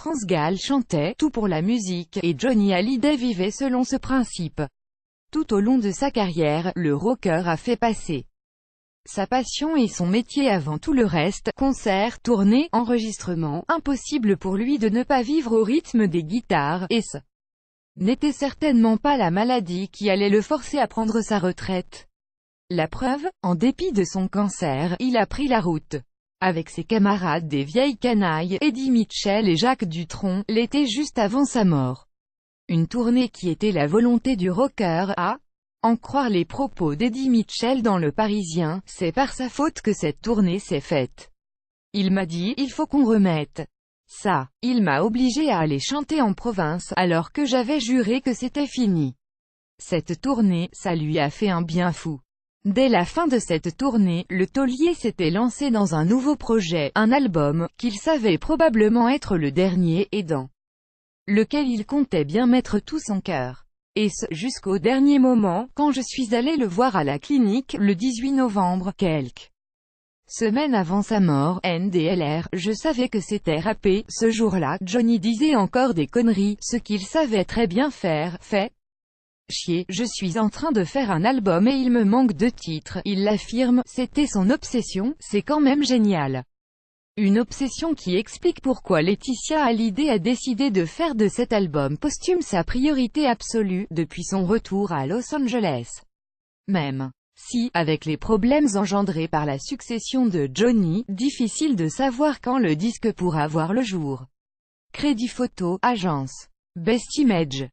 France Gall chantait « Tout pour la musique » et Johnny Hallyday vivait selon ce principe. Tout au long de sa carrière, le rocker a fait passer sa passion et son métier avant tout le reste, concerts, tournées, enregistrements, impossible pour lui de ne pas vivre au rythme des guitares, et ce n'était certainement pas la maladie qui allait le forcer à prendre sa retraite. La preuve, en dépit de son cancer, il a pris la route. Avec ses camarades des vieilles canailles, Eddie Mitchell et Jacques Dutronc, l'été juste avant sa mort. Une tournée qui était la volonté du rocker, à en croire les propos d'Eddie Mitchell dans Le Parisien, c'est par sa faute que cette tournée s'est faite. Il m'a dit, il faut qu'on remette ça. Il m'a obligé à aller chanter en province, alors que j'avais juré que c'était fini. Cette tournée, ça lui a fait un bien fou. Dès la fin de cette tournée, le taulier s'était lancé dans un nouveau projet, un album, qu'il savait probablement être le dernier, et dans lequel il comptait bien mettre tout son cœur. Et ce, jusqu'au dernier moment, quand je suis allé le voir à la clinique, le 18 novembre, quelques semaines avant sa mort, NDLR, je savais que c'était râpé. Ce jour-là, Johnny disait encore des conneries, ce qu'il savait très bien faire, fait chier, je suis en train de faire un album et il me manque 2 titres, il l'affirme, c'était son obsession, c'est quand même génial. Une obsession qui explique pourquoi Laetitia Hallyday a décidé de faire de cet album posthume sa priorité absolue, depuis son retour à Los Angeles. Même si, avec les problèmes engendrés par la succession de Johnny, difficile de savoir quand le disque pourra voir le jour. Crédit photo, agence Best Image.